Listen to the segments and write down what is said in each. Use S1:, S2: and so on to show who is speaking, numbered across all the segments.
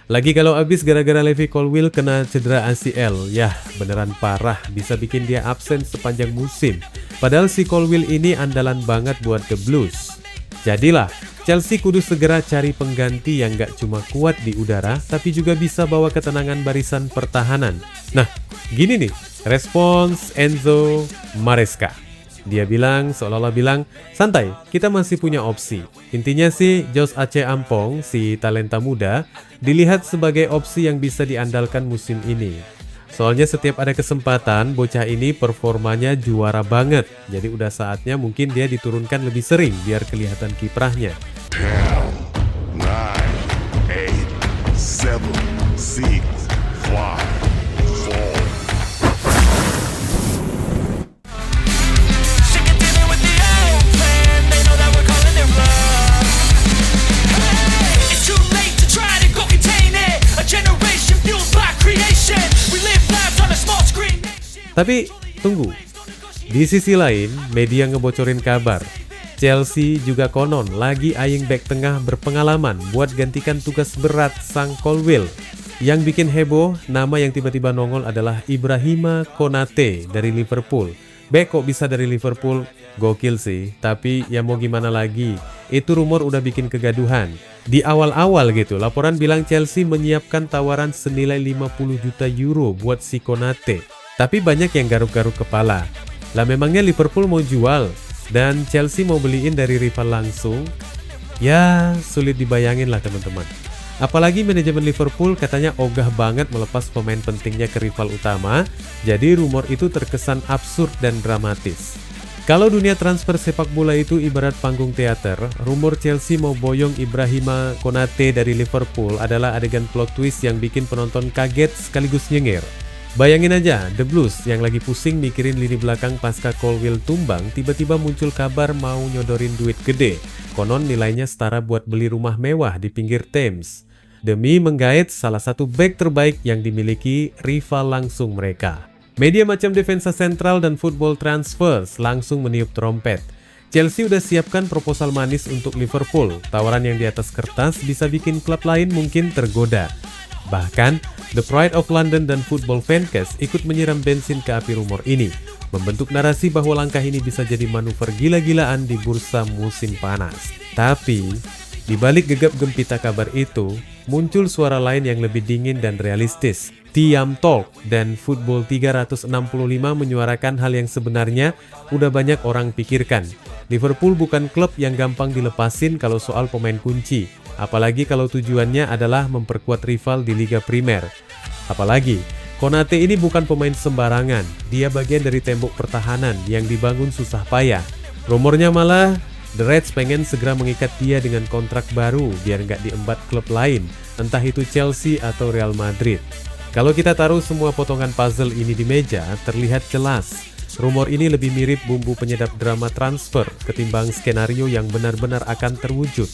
S1: Lagi kalau abis gara-gara Levi Colwill kena cedera ACL. Yah, beneran parah, bisa bikin dia absen sepanjang musim. Padahal si Colwill ini andalan banget buat The Blues. Jadilah, Chelsea kudu segera cari pengganti yang gak cuma kuat di udara, tapi juga bisa bawa ketenangan barisan pertahanan. Nah, gini nih, respons Enzo Maresca. Dia bilang, seolah-olah bilang, santai, kita masih punya opsi. Intinya sih, Josh Aceh Ampong, si talenta muda, dilihat sebagai opsi yang bisa diandalkan musim ini. Soalnya setiap ada kesempatan, bocah ini performanya juara banget. Jadi udah saatnya mungkin dia diturunkan lebih sering biar kelihatan kiprahnya.
S2: 10, 9, 8, 7, 6, 5, 4.
S1: Tapi tunggu, di sisi lain media ngebocorin kabar Chelsea juga konon lagi eyeing back tengah berpengalaman buat gantikan tugas berat sang Colwill. Yang bikin heboh, nama yang tiba-tiba nongol adalah Ibrahima Konate dari Liverpool. Back kok bisa dari Liverpool? Gokil sih, tapi ya mau gimana lagi, itu rumor udah bikin kegaduhan. Di awal-awal gitu, laporan bilang Chelsea menyiapkan tawaran senilai 50 juta euro buat si Konate. Tapi banyak yang garuk-garuk kepala. Lah memangnya Liverpool mau jual dan Chelsea mau beliin dari rival langsung? Ya sulit dibayangin lah teman-teman. Apalagi manajemen Liverpool katanya ogah banget melepas pemain pentingnya ke rival utama. Jadi rumor itu terkesan absurd dan dramatis. Kalau dunia transfer sepak bola itu ibarat panggung teater, rumor Chelsea mau boyong Ibrahima Konate dari Liverpool adalah adegan plot twist yang bikin penonton kaget sekaligus nyengir. Bayangin aja, The Blues yang lagi pusing mikirin lini belakang pasca Colwill tumbang, tiba-tiba muncul kabar mau nyodorin duit gede. Konon nilainya setara buat beli rumah mewah di pinggir Thames. Demi menggait salah satu bek terbaik yang dimiliki rival langsung mereka. Media macam Defensa Central dan Football Transfers langsung meniup trompet. Chelsea udah siapkan proposal manis untuk Liverpool. Tawaran yang di atas kertas bisa bikin klub lain mungkin tergoda. Bahkan, The Pride of London dan Football Fancast ikut menyiram bensin ke api rumor ini, membentuk narasi bahwa langkah ini bisa jadi manuver gila-gilaan di bursa musim panas. Tapi, di balik gegap gempita kabar itu, muncul suara lain yang lebih dingin dan realistis. Tiam Talk dan Football 365 menyuarakan hal yang sebenarnya udah banyak orang pikirkan. Liverpool bukan klub yang gampang dilepasin kalau soal pemain kunci. Apalagi kalau tujuannya adalah memperkuat rival di Liga Primer. Apalagi, Konate ini bukan pemain sembarangan. Dia bagian dari tembok pertahanan yang dibangun susah payah. Rumornya malah, The Reds pengen segera mengikat dia dengan kontrak baru biar nggak diembat klub lain, entah itu Chelsea atau Real Madrid. Kalau kita taruh semua potongan puzzle ini di meja, terlihat jelas. Rumor ini lebih mirip bumbu penyedap drama transfer ketimbang skenario yang benar-benar akan terwujud.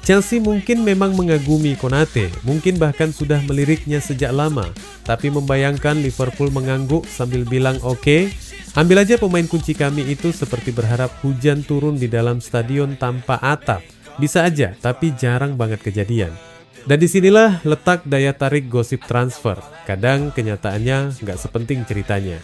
S1: Chelsea mungkin memang mengagumi Konate, mungkin bahkan sudah meliriknya sejak lama. Tapi membayangkan Liverpool mengangguk sambil bilang oke, ambil aja pemain kunci kami itu seperti berharap hujan turun di dalam stadion tanpa atap. Bisa aja, tapi jarang banget kejadian. Dan disinilah letak daya tarik gosip transfer. Kadang kenyataannya nggak sepenting ceritanya.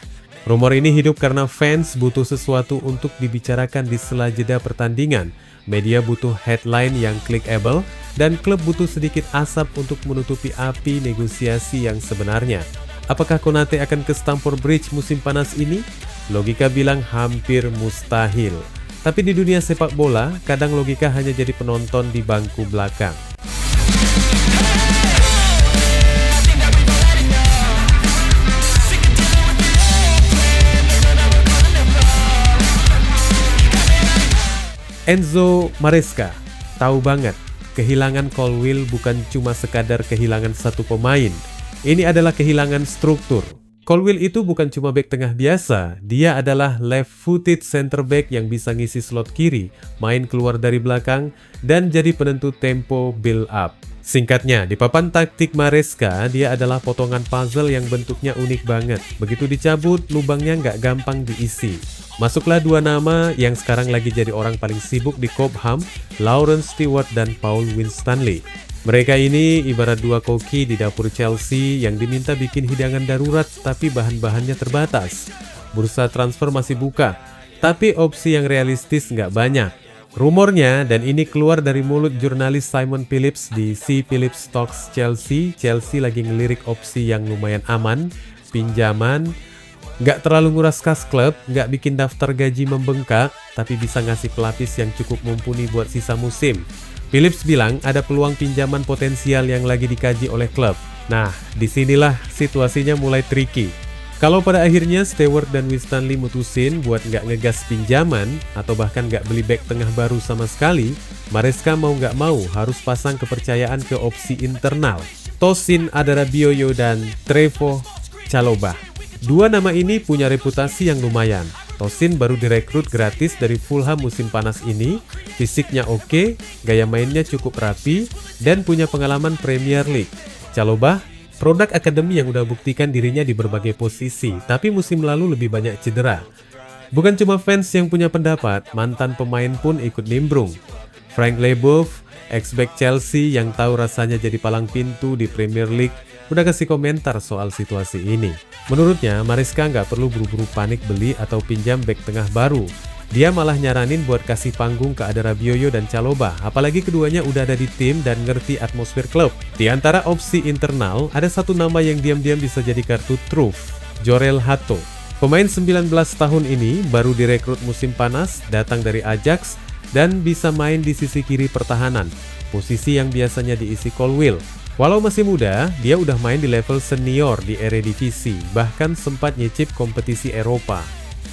S1: Rumor ini hidup karena fans butuh sesuatu untuk dibicarakan di sela jeda pertandingan. Media butuh headline yang clickable, dan klub butuh sedikit asap untuk menutupi api negosiasi yang sebenarnya. Apakah Konate akan ke Stamford Bridge musim panas ini? Logika bilang hampir mustahil. Tapi di dunia sepak bola, kadang logika hanya jadi penonton di bangku belakang. Enzo Maresca tahu banget kehilangan Colwill bukan cuma sekadar kehilangan satu pemain. Ini adalah kehilangan struktur. Colwill itu bukan cuma bek tengah biasa, dia adalah left-footed center back yang bisa ngisi slot kiri, main keluar dari belakang, dan jadi penentu tempo build up. Singkatnya, di papan taktik Maresca, dia adalah potongan puzzle yang bentuknya unik banget. Begitu dicabut, lubangnya nggak gampang diisi. Masuklah dua nama yang sekarang lagi jadi orang paling sibuk di Cobham, Lawrence Stewart dan Paul Winstanley. Mereka ini ibarat dua koki di dapur Chelsea yang diminta bikin hidangan darurat tapi bahan-bahannya terbatas. Bursa transfer masih buka, tapi opsi yang realistis nggak banyak. Rumornya, dan ini keluar dari mulut jurnalis Simon Phillips di C. Phillips Talks Chelsea, Chelsea lagi ngelirik opsi yang lumayan aman, pinjaman, nggak terlalu nguras kas klub, nggak bikin daftar gaji membengkak, tapi bisa ngasih pelapis yang cukup mumpuni buat sisa musim. Phillips bilang ada peluang pinjaman potensial yang lagi dikaji oleh klub. Nah, disinilah situasinya mulai tricky. Kalau pada akhirnya Stewart dan Winstanley mutusin buat nggak ngegas pinjaman atau bahkan nggak beli back tengah baru sama sekali, Maresca mau nggak mau harus pasang kepercayaan ke opsi internal, Tosin Adarabioyo dan Trevoh Chalobah. Dua nama ini punya reputasi yang lumayan. Tosin baru direkrut gratis dari Fulham musim panas ini, fisiknya oke, gaya mainnya cukup rapi, dan punya pengalaman Premier League. Chalobah produk akademi yang udah buktikan dirinya di berbagai posisi, tapi musim lalu lebih banyak cedera. Bukan cuma fans yang punya pendapat, mantan pemain pun ikut nimbrung. Frank Leboeuf, ex-back Chelsea yang tahu rasanya jadi palang pintu di Premier League, udah kasih komentar soal situasi ini. Menurutnya, Maresca nggak perlu buru-buru panik beli atau pinjam back tengah baru. Dia malah nyaranin buat kasih panggung ke Adarabioyo dan Chalobah, apalagi keduanya udah ada di tim dan ngerti atmosfer klub. Di antara opsi internal, ada satu nama yang diam-diam bisa jadi kartu truf, Jorel Hato. Pemain 19 tahun ini baru direkrut musim panas, datang dari Ajax, dan bisa main di sisi kiri pertahanan, posisi yang biasanya diisi Colwill. Walau masih muda, dia udah main di level senior di Eredivisie, bahkan sempat nyicip kompetisi Eropa.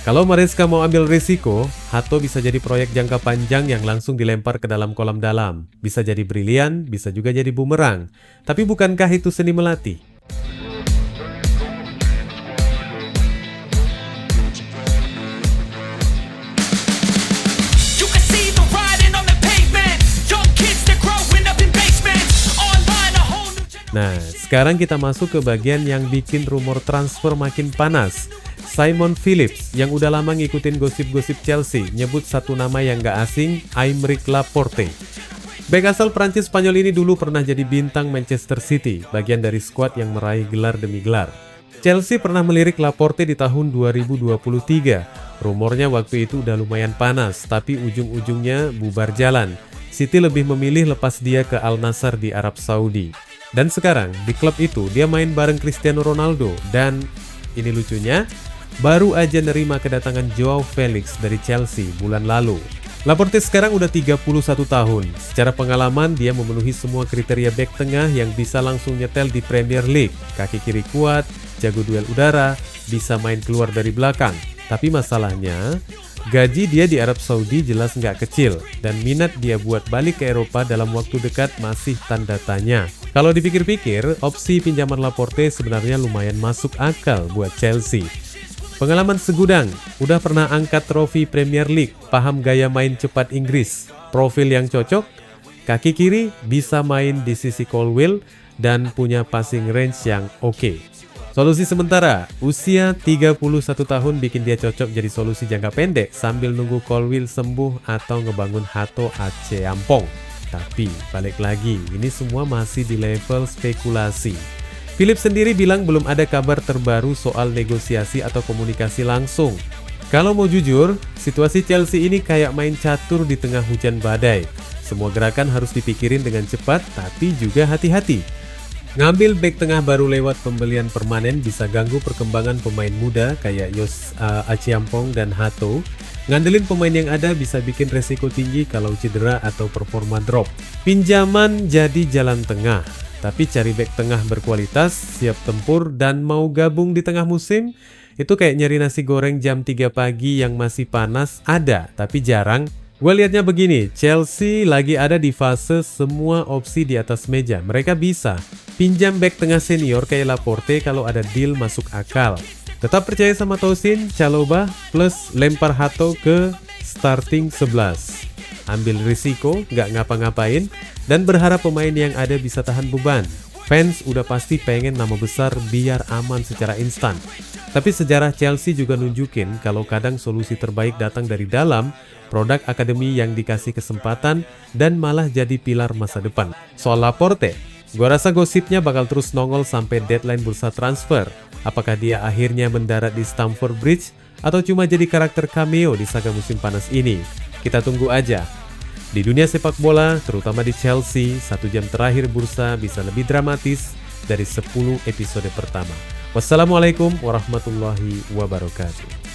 S1: Kalau Maresca mau ambil risiko, Hato bisa jadi proyek jangka panjang yang langsung dilempar ke dalam kolam dalam. Bisa jadi brilian, bisa juga jadi bumerang. Tapi bukankah itu seni melatih? Nah, sekarang kita masuk ke bagian yang bikin rumor transfer makin panas. Simon Phillips yang udah lama ngikutin gosip-gosip Chelsea nyebut satu nama yang gak asing, Aymeric Laporte. Bek asal Prancis Spanyol ini dulu pernah jadi bintang Manchester City, bagian dari skuad yang meraih gelar demi gelar. Chelsea pernah melirik Laporte di tahun 2023. Rumornya waktu itu udah lumayan panas, tapi ujung-ujungnya bubar jalan. City lebih memilih lepas dia ke Al Nassr di Arab Saudi. Dan sekarang di klub itu dia main bareng Cristiano Ronaldo, dan ini lucunya, baru aja nerima kedatangan Joao Felix dari Chelsea bulan lalu. Laporte sekarang udah 31 tahun. Secara pengalaman dia memenuhi semua kriteria bek tengah yang bisa langsung nyetel di Premier League. Kaki kiri kuat, jago duel udara, bisa main keluar dari belakang. Tapi masalahnya, gaji dia di Arab Saudi jelas nggak kecil, dan minat dia buat balik ke Eropa dalam waktu dekat masih tanda tanya. Kalau dipikir-pikir, opsi pinjaman Laporte sebenarnya lumayan masuk akal buat Chelsea. Pengalaman segudang, udah pernah angkat trofi Premier League, paham gaya main cepat Inggris, profil yang cocok, kaki kiri bisa main di sisi Colwill, dan punya passing range yang oke. Solusi sementara, usia 31 tahun bikin dia cocok jadi solusi jangka pendek sambil nunggu Colwill sembuh atau ngebangun Hato Acheampong. Tapi balik lagi, ini semua masih di level spekulasi. Phillips sendiri bilang belum ada kabar terbaru soal negosiasi atau komunikasi langsung. Kalau mau jujur, situasi Chelsea ini kayak main catur di tengah hujan badai. Semua gerakan harus dipikirin dengan cepat, tapi juga hati-hati. Ngambil bek tengah baru lewat pembelian permanen bisa ganggu perkembangan pemain muda kayak Acheampong dan Hato. Ngandelin pemain yang ada bisa bikin resiko tinggi kalau cedera atau performa drop. Pinjaman jadi jalan tengah, tapi cari bek tengah berkualitas, siap tempur, dan mau gabung di tengah musim, itu kayak nyari nasi goreng jam 3 pagi yang masih panas, ada, tapi jarang. Gue liatnya begini, Chelsea lagi ada di fase semua opsi di atas meja. Mereka bisa pinjam bek tengah senior kayak Laporte kalau ada deal masuk akal. Tetap percaya sama Tosin, Chalobah, plus lempar Hato ke starting 11. Ambil risiko, nggak ngapa-ngapain, dan berharap pemain yang ada bisa tahan beban. Fans udah pasti pengen nama besar biar aman secara instan. Tapi sejarah Chelsea juga nunjukin kalau kadang solusi terbaik datang dari dalam, produk akademi yang dikasih kesempatan dan malah jadi pilar masa depan. Soal Laporte, gua rasa gosipnya bakal terus nongol sampai deadline bursa transfer. Apakah dia akhirnya mendarat di Stamford Bridge atau cuma jadi karakter cameo di saga musim panas ini? Kita tunggu aja. Di dunia sepak bola, terutama di Chelsea, 1 jam terakhir bursa bisa lebih dramatis dari 10 episode pertama. Wassalamualaikum warahmatullahi wabarakatuh.